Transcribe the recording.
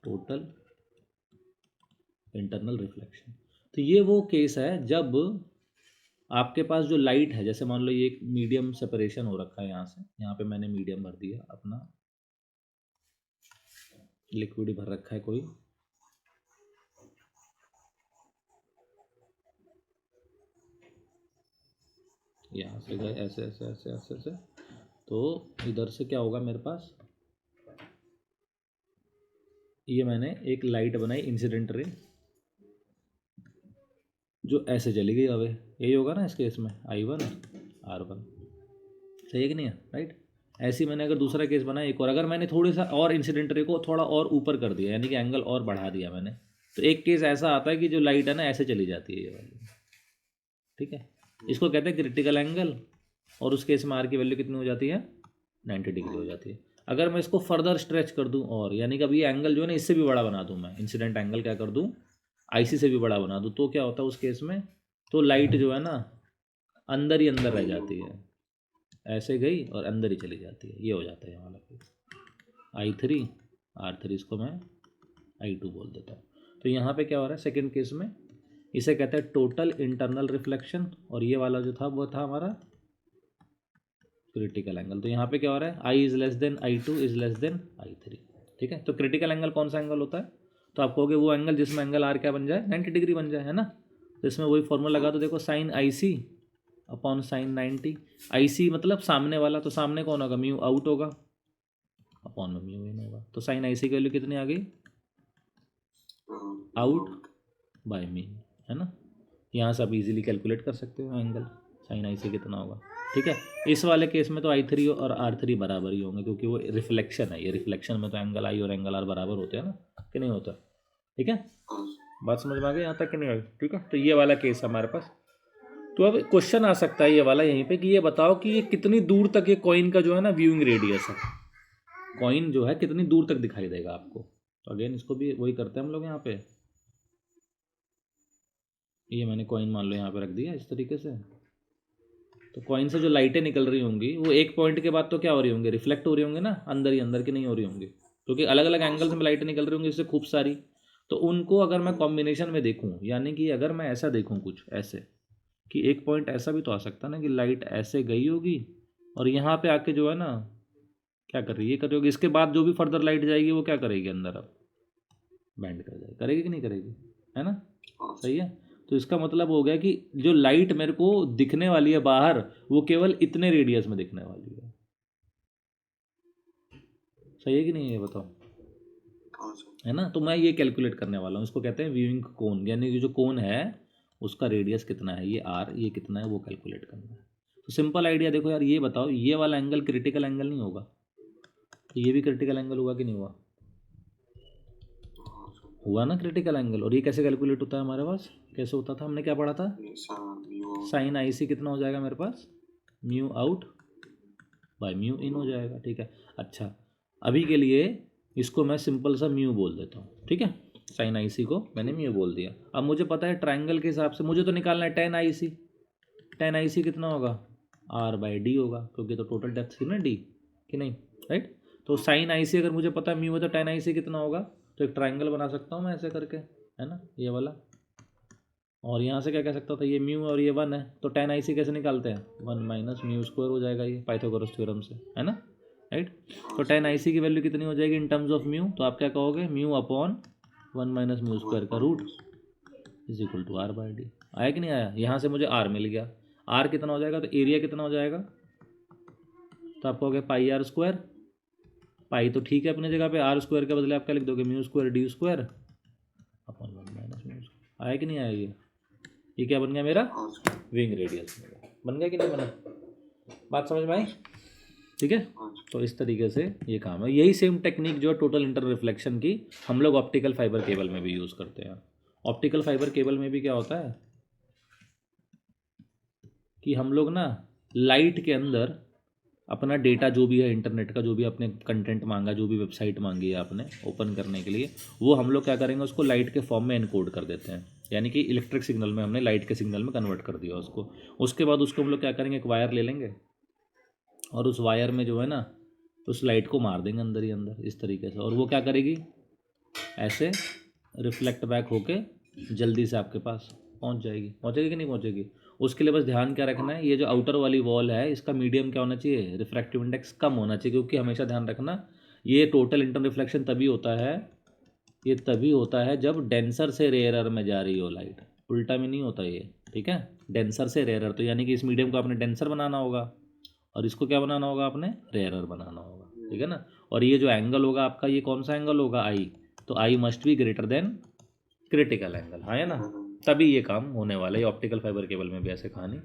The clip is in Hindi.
Total internal reflection. तो ये वो केस है जब आपके पास जो लाइट है, जैसे मान लो ये एक मीडियम सेपरेशन हो रखा है, यहाँ से यहाँ पे मैंने मीडियम भर दिया, अपना लिक्विड ही भर रखा है कोई, यहाँ से गए ऐसे ऐसे ऐसे ऐसे ऐसे, तो इधर से क्या होगा मेरे पास, ये मैंने एक लाइट बनाई इंसिडेंट रे, जो ऐसे चली गई, अब यही होगा ना इस केस में I1 R1, सही है कि नहीं है, राइट। ऐसे मैंने अगर दूसरा केस बनाया एक और, अगर मैंने थोड़ा सा और इंसिडेंट रे को थोड़ा और ऊपर कर दिया, यानी कि एंगल और बढ़ा दिया मैंने, तो एक केस ऐसा आता है कि जो लाइट है ना ऐसे चली जाती है ये वाली, ठीक है। इसको कहते हैं क्रिटिकल एंगल, और उस केस में आर की वैल्यू कितनी हो जाती है, 90 डिग्री हो जाती है। अगर मैं इसको फर्दर स्ट्रेच कर दूं, और यानी कि अभी ये एंगल जो है ना इससे भी बड़ा बना दूं, मैं इंसिडेंट एंगल क्या कर दूं, IC से भी बड़ा बना दूं, तो क्या होता है उस केस में, तो लाइट जो है ना अंदर ही अंदर रह जाती है, ऐसे गई और अंदर ही चली जाती है, ये हो जाता है ये वाला केस। I3 R3, इसको मैं I2 बोल देता हूँ। तो यहाँ पे क्या हो रहा है सेकेंड केस में, इसे कहते हैं टोटल इंटरनल रिफ्लेक्शन, और ये वाला जो था वो था हमारा क्रिटिकल एंगल। तो यहाँ पे क्या हो रहा है, I is less than I2 is less than I3, ठीक है। तो क्रिटिकल एंगल कौन सा एंगल होता है, तो आप कहोगे वो एंगल जिसमें एंगल आर क्या बन जाए, 90 डिग्री बन जाए, है ना। तो इसमें वही फॉर्मूला लगा, तो देखो sine IC upon sine 90, IC मतलब सामने वाला, तो सामने कौन होगा, म्यू आउट होगा, अपॉन में म्यू इन होगा। तो साइन IC की वैल्यू कितनी आ गई, आउट बाय मीन, है ना। यहाँ से आप इजीली कैलकुलेट कर सकते हो एंगल साइन IC कितना होगा, ठीक है। इस वाले केस में तो I3 और R3 बराबर ही होंगे, क्योंकि वो रिफ्लेक्शन है, ये रिफ्लेक्शन में तो एंगल I और एंगल R बराबर होते हैं ना, कि नहीं होता, ठीक है। बात समझ में आ गई यहाँ तक कि नहीं आई, ठीक है। तो ये वाला केस है हमारे पास। तो अब क्वेश्चन आ सकता है ये वाला यहीं पे, कि ये बताओ कि ये कितनी दूर तक ये कॉइन का जो है ना व्यूइंग रेडियस है, कॉइन जो है कितनी दूर तक दिखाई देगा आपको। तो अगेन इसको भी वही करते हैं हम लोग, यहाँ पे ये मैंने कॉइन मान लो यहाँ पे रख दिया इस तरीके से। तो कॉइन से जो लाइटें निकल रही होंगी वो एक पॉइंट के बाद तो क्या हो रही होंगी, रिफ्लेक्ट हो रही होंगी ना, अंदर ही अंदर की नहीं हो रही होंगी, क्योंकि अलग अलग एंगल से लाइटें निकल रही होंगी इससे खूब सारी। तो उनको अगर मैं कॉम्बिनेशन में देखूँ, यानी कि अगर मैं ऐसा देखूँ कुछ ऐसे, कि एक पॉइंट ऐसा भी तो आ सकता है ना कि लाइट ऐसे गई होगी और यहाँ पे आके जो है ना क्या कर रही है, ये कर रही होगी, इसके बाद जो भी फर्दर लाइट जाएगी वो क्या करेगी, अंदर अब बैंड कर जाएगी, करेगी कि नहीं करेगी, है ना, सही है। तो इसका मतलब हो गया कि जो लाइट मेरे को दिखने वाली है बाहर, वो केवल इतने रेडियस में दिखने वाली है, सही है कि नहीं, ये बताओ, है ना। तो मैं ये कैलकुलेट करने वाला हूँ, इसको कहते हैं व्यूइंग कोन, यानी कि जो कोन है उसका रेडियस कितना है, ये R, ये कितना है वो कैलकुलेट करना है। तो सिंपल आइडिया देखो यार, ये बताओ ये वाला एंगल क्रिटिकल एंगल नहीं होगा, तो ये भी क्रिटिकल एंगल हुआ कि नहीं हुआ, हुआ ना क्रिटिकल एंगल। और ये कैसे कैलकुलेट होता है हमारे पास, कैसे होता था, हमने क्या पढ़ा था, साइन IC कितना हो जाएगा मेरे पास, म्यू आउट बाय म्यू इन हो जाएगा, ठीक है। अच्छा अभी के लिए इसको मैं सिंपल सा म्यू बोल देता हूँ, ठीक है। साइन IC को मैंने म्यू बोल दिया। अब मुझे पता है ट्राइंगल के हिसाब से मुझे तो निकालना है टेन IC कितना होगा, R/D होगा, क्योंकि तो टोटल डेप्थ थी ना D, कि नहीं, राइट। तो साइन IC अगर मुझे पता है म्यू है, तो टेन IC कितना होगा, तो एक ट्राइंगल बना सकता हूँ मैं ऐसे करके, है ना, ये वाला। और यहाँ से क्या कह सकता था, ये म्यू और ये 1 है, तो टेन IC कैसे निकालते हैं, 1 माइनस म्यू स्क्वायर हो जाएगा, ये पाइथागोरस थ्योरम से, है ना, राइट। तो टेन IC की वैल्यू कितनी हो जाएगी इन टर्म्स ऑफ म्यू, तो आप क्या कहोगे, mu upon 1 minus mu square का root is equal to R/D। आया कि नहीं आया, यहाँ से मुझे R मिल गया, R कितना हो जाएगा, तो एरिया कितना हो जाएगा, तो आप कहोगे पाई R स्क्वायर, पाई तो ठीक है अपनी जगह पे, R स्क्वायर के बदले आप क्या लिख दोगे, mu square D square upon 1 minus mu square. आया कि नहीं आया, ये क्या बन गया मेरा विंग रेडियस, बन गया कि नहीं बना, बात समझ में आई, ठीक है। तो इस तरीके से ये काम है, यही सेम टेक्निक जो है टोटल इंटर रिफ्लेक्शन की हम लोग ऑप्टिकल फाइबर केबल में भी यूज़ करते हैं। ऑप्टिकल फाइबर केबल में भी क्या होता है कि हम लोग ना लाइट के अंदर अपना डेटा जो भी है, इंटरनेट का जो भी आपने कंटेंट मांगा, जो भी वेबसाइट मांगी है आपने ओपन करने के लिए, वो हम लोग क्या करेंगे, उसको लाइट के फॉर्म में एनकोड कर देते हैं, यानी कि इलेक्ट्रिक सिग्नल में हमने लाइट के सिग्नल में कन्वर्ट कर दिया उसको। उसके बाद उसको हम लोग क्या करेंगे, एक वायर ले लेंगे और उस वायर में जो है ना उस लाइट को मार देंगे अंदर ही अंदर इस तरीके से, और वो क्या करेगी, ऐसे रिफ्लेक्ट बैक होके जल्दी से आपके पास पहुंचेगी कि नहीं पहुंचेगी। उसके लिए बस ध्यान क्या रखना है, ये जो आउटर वाली वॉल है इसका मीडियम क्या होना चाहिए, रिफ्रैक्टिव इंडेक्स कम होना चाहिए, क्योंकि हमेशा ध्यान रखना ये टोटल इंटरनल रिफ्लेक्शन तभी होता है, ये तभी होता है जब डेंसर से रेयरर में जा रही हो लाइट, उल्टा में नहीं होता ये, ठीक है। डेंसर से रेयरर, तो यानी कि इस मीडियम को आपने डेंसर बनाना होगा और इसको क्या बनाना होगा आपने, रेयरर बनाना होगा, ठीक है ना। और ये जो एंगल होगा आपका, ये कौन सा एंगल होगा, आई, तो I must be greater than critical angle, हाँ है ना, तभी ये काम होने वाला है। ऑप्टिकल फाइबर केबल में भी ऐसे कहानी